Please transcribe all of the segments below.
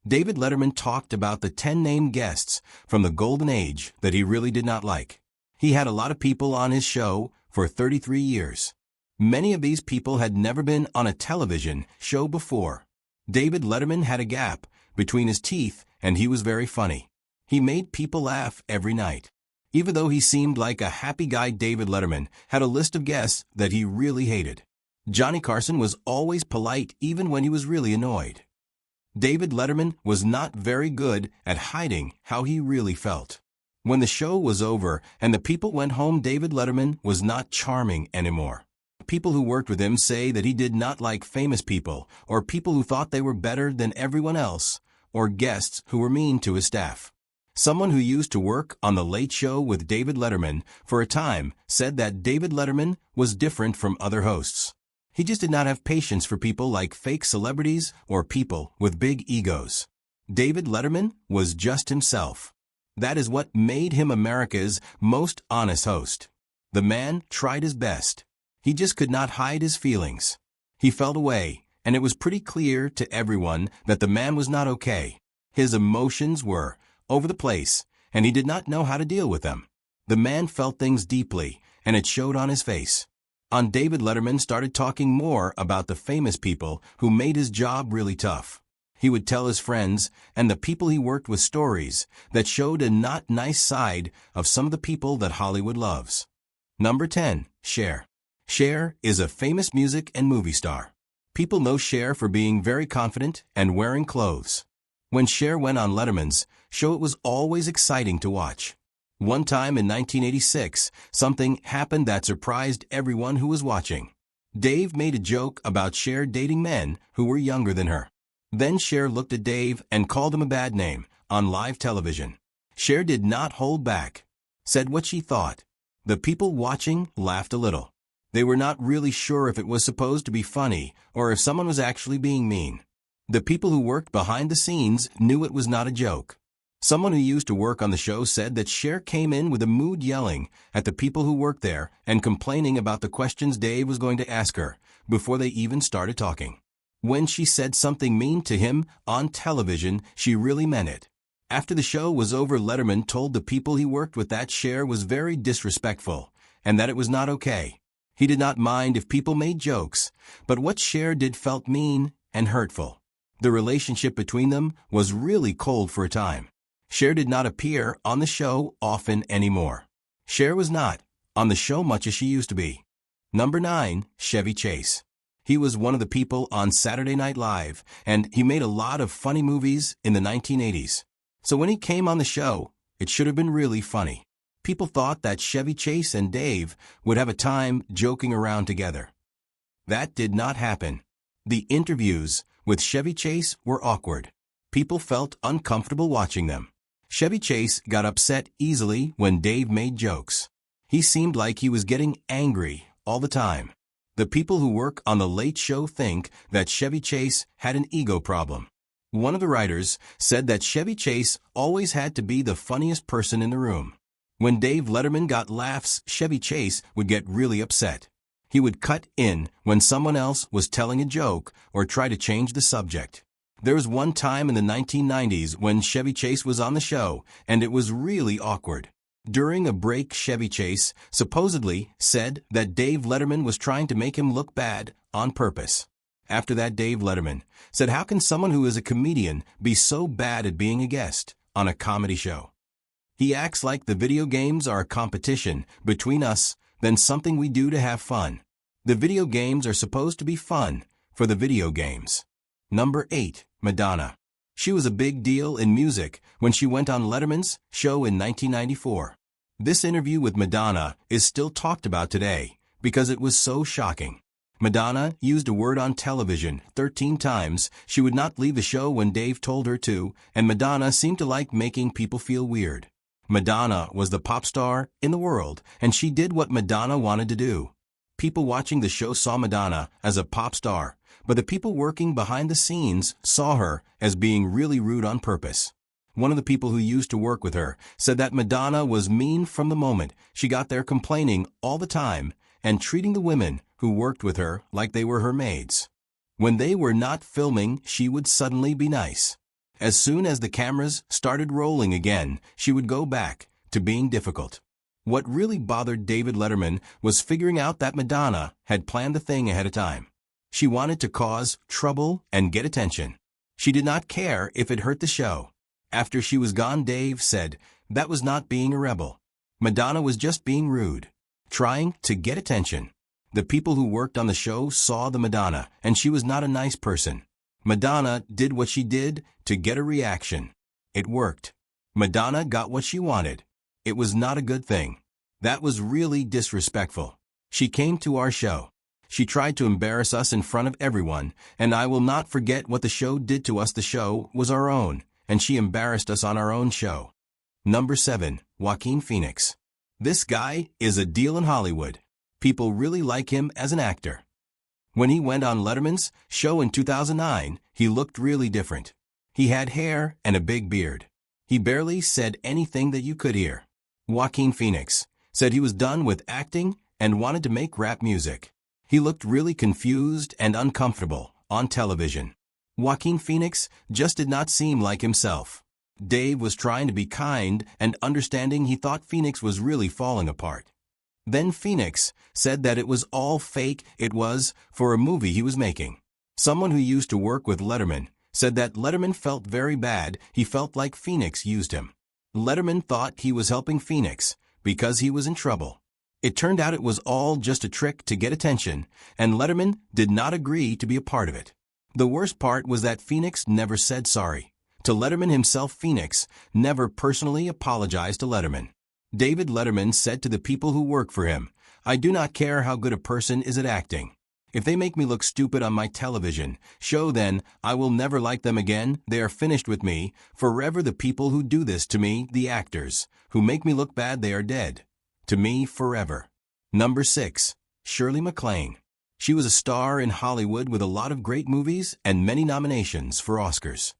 David Letterman talked about the 10 named guests from the golden age that he really did not like. He had a lot of people on his show for 33 years. Many of these people had never been on a television show before. David Letterman had a gap between his teeth, and he was very funny. He made people laugh every night. Even though he seemed like a happy guy, David Letterman had a list of guests that he really hated. Johnny Carson was always polite even when he was really annoyed. David Letterman was not very good at hiding how he really felt. When the show was over and the people went home, David Letterman was not charming anymore. People who worked with him say that he did not like famous people, or people who thought they were better than everyone else, or guests who were mean to his staff. Someone who used to work on The Late Show with David Letterman for a time said that David Letterman was different from other hosts. He just did not have patience for people like fake celebrities or people with big egos. David Letterman was just himself. That is what made him America's most honest host. The man tried his best. He just could not hide his feelings. He felt away, and it was pretty clear to everyone that the man was not okay. His emotions were over the place, and he did not know how to deal with them. The man felt things deeply, and it showed on his face. David Letterman started talking more about the famous people who made his job really tough. He would tell his friends and the people he worked with stories that showed a not nice side of some of the people that Hollywood loves. Number 10. Cher. Cher is a famous music and movie star. People know Cher for being very confident and wearing clothes. When Cher went on Letterman's show, it was always exciting to watch. One time in 1986, something happened that surprised everyone who was watching. Dave made a joke about Cher dating men who were younger than her. Then Cher looked at Dave and called him a bad name on live television. Cher did not hold back, said what she thought. The people watching laughed a little. They were not really sure if it was supposed to be funny or if someone was actually being mean. The people who worked behind the scenes knew it was not a joke. Someone who used to work on the show said that Cher came in with a mood, yelling at the people who worked there and complaining about the questions Dave was going to ask her before they even started talking. When she said something mean to him on television, she really meant it. After the show was over, Letterman told the people he worked with that Cher was very disrespectful and that it was not okay. He did not mind if people made jokes, but what Cher did felt mean and hurtful. The relationship between them was really cold for a time. Cher did not appear on the show often anymore. Cher was not on the show much as she used to be. Number 9. Chevy Chase. He was one of the people on Saturday Night Live, and he made a lot of funny movies in the 1980s. So when he came on the show, it should have been really funny. People thought that Chevy Chase and Dave would have a time joking around together. That did not happen. The interviews with Chevy Chase were awkward. People felt uncomfortable watching them. Chevy Chase got upset easily when Dave made jokes. He seemed like he was getting angry all the time. The people who work on The Late Show think that Chevy Chase had an ego problem. One of the writers said that Chevy Chase always had to be the funniest person in the room. When Dave Letterman got laughs, Chevy Chase would get really upset. He would cut in when someone else was telling a joke or try to change the subject. There was one time in the 1990s when Chevy Chase was on the show, and it was really awkward. During a break, Chevy Chase supposedly said that Dave Letterman was trying to make him look bad on purpose. After that, Dave Letterman said, "How can someone who is a comedian be so bad at being a guest on a comedy show? He acts like the video games are a competition between us than something we do to have fun. The video games are supposed to be fun for the video games." Number 8. Madonna. She was a big deal in music when she went on Letterman's show in 1994. This interview with Madonna is still talked about today because it was so shocking. Madonna used a word on television 13 times. She would not leave the show when Dave told her to, and Madonna seemed to like making people feel weird. Madonna was the pop star in the world, and she did what Madonna wanted to do. People watching the show saw Madonna as a pop star, but the people working behind the scenes saw her as being really rude on purpose. One of the people who used to work with her said that Madonna was mean from the moment she got there, complaining all the time and treating the women who worked with her like they were her maids. When they were not filming, she would suddenly be nice. As soon as the cameras started rolling again, she would go back to being difficult. What really bothered David Letterman was figuring out that Madonna had planned the thing ahead of time. She wanted to cause trouble and get attention. She did not care if it hurt the show. After she was gone, Dave said that was not being a rebel. Madonna was just being rude, trying to get attention. The people who worked on the show saw the Madonna, and she was not a nice person. Madonna did what she did to get a reaction. It worked. Madonna got what she wanted. It was not a good thing. That was really disrespectful. She came to our show. She tried to embarrass us in front of everyone, and I will not forget what the show did to us. The show was our own, and she embarrassed us on our own show. Number 7. Joaquin Phoenix. This guy is a deal in Hollywood. People really like him as an actor. When he went on Letterman's show in 2009, he looked really different. He had hair and a big beard. He barely said anything that you could hear. Joaquin Phoenix said he was done with acting and wanted to make rap music. He looked really confused and uncomfortable on television. Joaquin Phoenix just did not seem like himself. Dave was trying to be kind and understanding. He thought Phoenix was really falling apart. Then Phoenix said that it was all fake. It was for a movie he was making. Someone who used to work with Letterman said that Letterman felt very bad. He felt like Phoenix used him. Letterman thought he was helping Phoenix because he was in trouble. It turned out it was all just a trick to get attention, and Letterman did not agree to be a part of it. The worst part was that Phoenix never said sorry to Letterman himself. Phoenix never personally apologized to Letterman. David Letterman said to the people who work for him, "I do not care how good a person is at acting. If they make me look stupid on my television show, then I will never like them again. They are finished with me forever. The people who do this to me, the actors who make me look bad, they are dead to me forever." Number 6. Shirley MacLaine. She was a star in Hollywood with a lot of great movies and many nominations for Oscars.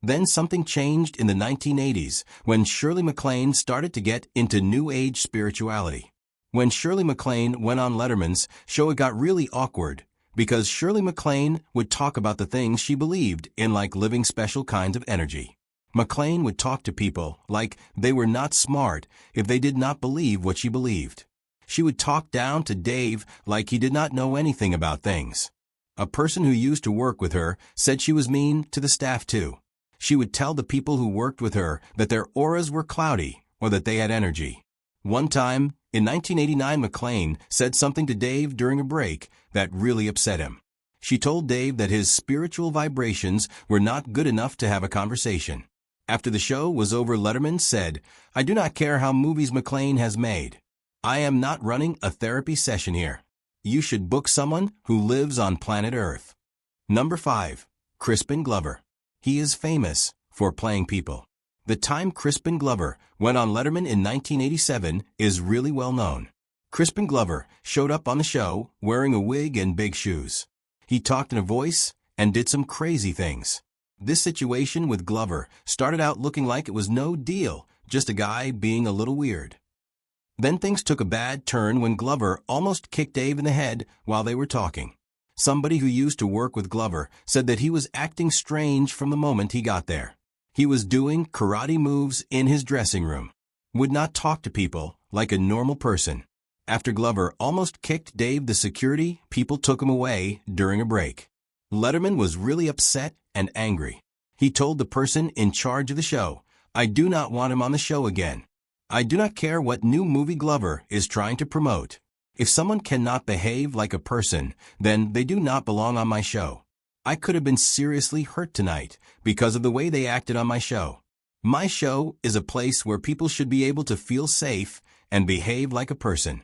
Then something changed in the 1980s when Shirley MacLaine started to get into New Age spirituality. When Shirley MacLaine went on Letterman's show, it got really awkward because Shirley MacLaine would talk about the things she believed in, like living special kinds of energy. MacLaine would talk to people like they were not smart if they did not believe what she believed. She would talk down to Dave like he did not know anything about things. A person who used to work with her said she was mean to the staff too. She would tell the people who worked with her that their auras were cloudy or that they had energy. One time, in 1989, MacLaine said something to Dave during a break that really upset him. She told Dave that his spiritual vibrations were not good enough to have a conversation. After the show was over, Letterman said, "I do not care how movies MacLaine has made. I am not running a therapy session here. You should book someone who lives on planet Earth." Number 5. Crispin Glover. He is famous for playing people. The time Crispin Glover went on Letterman in 1987 is really well known. Crispin Glover showed up on the show wearing a wig and big shoes. He talked in a voice and did some crazy things. This situation with Glover started out looking like it was no deal, just a guy being a little weird. Then things took a bad turn when Glover almost kicked Dave in the head while they were talking. Somebody who used to work with Glover said that he was acting strange from the moment he got there. He was doing karate moves in his dressing room, would not talk to people like a normal person. After Glover almost kicked Dave, the security people took him away during a break. Letterman was really upset and angry. He told the person in charge of the show, "I do not want him on the show again. I do not care what new movie Glover is trying to promote. If someone cannot behave like a person, then they do not belong on my show. I could have been seriously hurt tonight because of the way they acted on my show. My show is a place where people should be able to feel safe and behave like a person."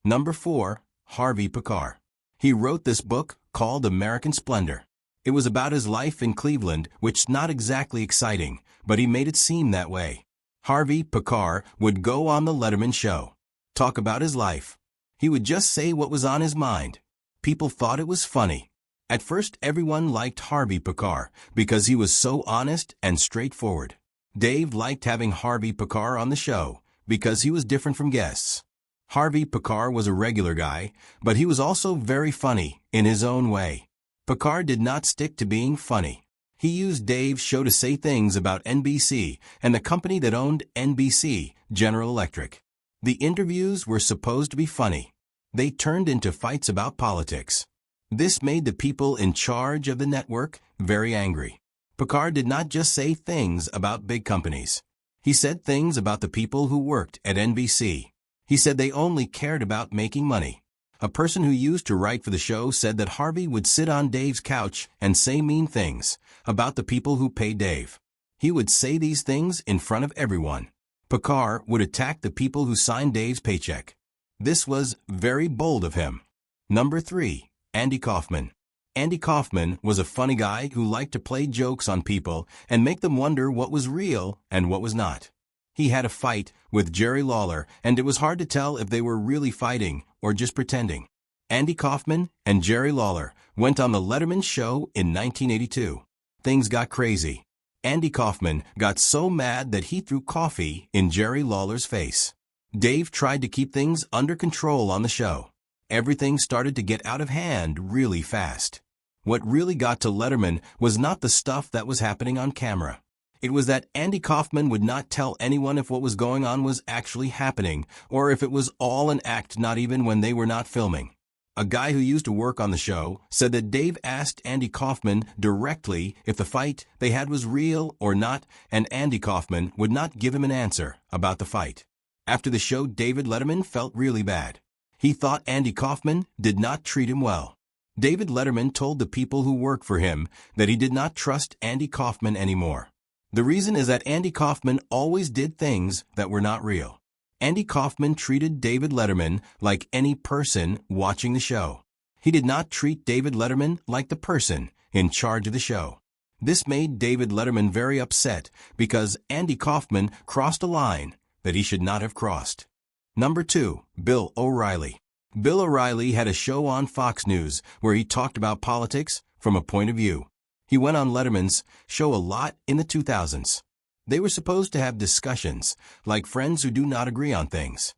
Number 4. Harvey Pekar. He wrote this book called American Splendor. It was about his life in Cleveland, which is not exactly exciting, but he made it seem that way. Harvey Pekar would go on the Letterman show, talk about his life. He would just say what was on his mind. People thought it was funny. At first, everyone liked Harvey Pekar because he was so honest and straightforward. Dave liked having Harvey Pekar on the show because he was different from guests. Harvey Pekar was a regular guy, but he was also very funny in his own way. Pekar did not stick to being funny. He used Dave's show to say things about NBC and the company that owned NBC, General Electric. The interviews were supposed to be funny. They turned into fights about politics. This made the people in charge of the network very angry. Picard did not just say things about big companies. He said things about the people who worked at NBC. He said they only cared about making money. A person who used to write for the show said that Harvey would sit on Dave's couch and say mean things about the people who paid Dave. He would say these things in front of everyone. Picard would attack the people who signed Dave's paycheck. This was very bold of him. Number 3. Andy Kaufman. Andy Kaufman was a funny guy who liked to play jokes on people and make them wonder what was real and what was not. He had a fight with Jerry Lawler, and it was hard to tell if they were really fighting or just pretending. Andy Kaufman and Jerry Lawler went on the Letterman show in 1982. Things got crazy. Andy Kaufman got so mad that he threw coffee in Jerry Lawler's face. Dave tried to keep things under control on the show. Everything started to get out of hand really fast. What really got to Letterman was not the stuff that was happening on camera. It was that Andy Kaufman would not tell anyone if what was going on was actually happening, or if it was all an act, not even when they were not filming. A guy who used to work on the show said that Dave asked Andy Kaufman directly if the fight they had was real or not, and Andy Kaufman would not give him an answer about the fight. After the show, David Letterman felt really bad. He thought Andy Kaufman did not treat him well. David Letterman told the people who work for him that he did not trust Andy Kaufman anymore. The reason is that Andy Kaufman always did things that were not real. Andy Kaufman treated David Letterman like any person watching the show. He did not treat David Letterman like the person in charge of the show. This made David Letterman very upset because Andy Kaufman crossed a line that he should not have crossed. Number 2. Bill O'Reilly. Bill O'Reilly had a show on Fox News where he talked about politics from a point of view. He went on Letterman's show a lot in the 2000s. They were supposed to have discussions, like friends who do not agree on things.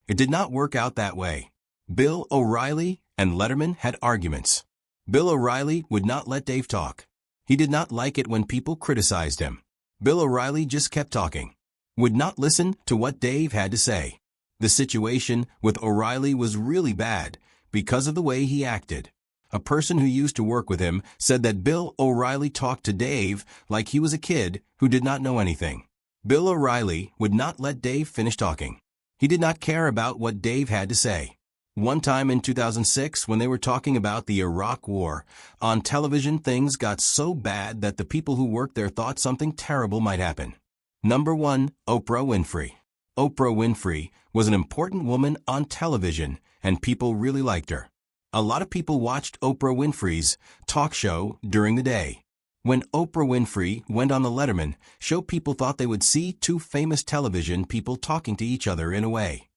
It did not work out that way. Bill O'Reilly and Letterman had arguments. Bill O'Reilly would not let Dave talk. He did not like it when people criticized him. Bill O'Reilly just kept talking, would not listen to what Dave had to say. The situation with O'Reilly was really bad because of the way he acted. A person who used to work with him said that Bill O'Reilly talked to Dave like he was a kid who did not know anything. Bill O'Reilly would not let Dave finish talking. He did not care about what Dave had to say. One time in 2006, when they were talking about the Iraq War, on television things got so bad that the people who worked there thought something terrible might happen. Number 1. Oprah Winfrey. Oprah Winfrey was an important woman on television, and people really liked her. A lot of people watched Oprah Winfrey's talk show during the day. When Oprah Winfrey went on the Letterman show, people thought they would see two famous television people talking to each other in a way.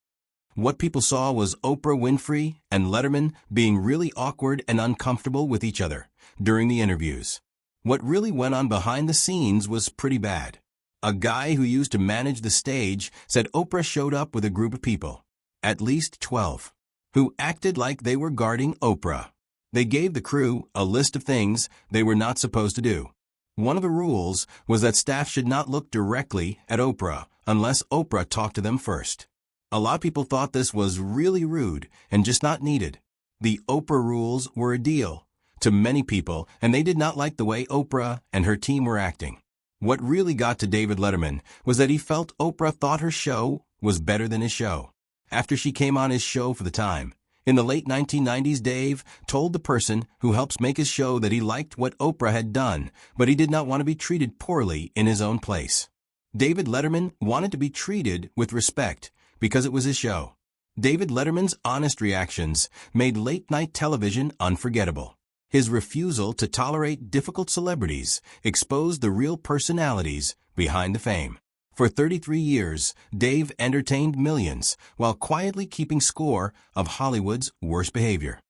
What people saw was Oprah Winfrey and Letterman being really awkward and uncomfortable with each other during the interviews. What really went on behind the scenes was pretty bad. A guy who used to manage the stage said Oprah showed up with a group of people, at least 12, who acted like they were guarding Oprah. They gave the crew a list of things they were not supposed to do. One of the rules was that staff should not look directly at Oprah unless Oprah talked to them first. A lot of people thought this was really rude and just not needed. The Oprah rules were a deal to many people, and they did not like the way Oprah and her team were acting. What really got to David Letterman was that he felt Oprah thought her show was better than his show. After she came on his show for the time, in the late 1990s, Dave told the person who helps make his show that he liked what Oprah had done, but he did not want to be treated poorly in his own place. David Letterman wanted to be treated with respect because it was his show. David Letterman's honest reactions made late-night television unforgettable. His refusal to tolerate difficult celebrities exposed the real personalities behind the fame. For 33 years, Dave entertained millions while quietly keeping score of Hollywood's worst behavior.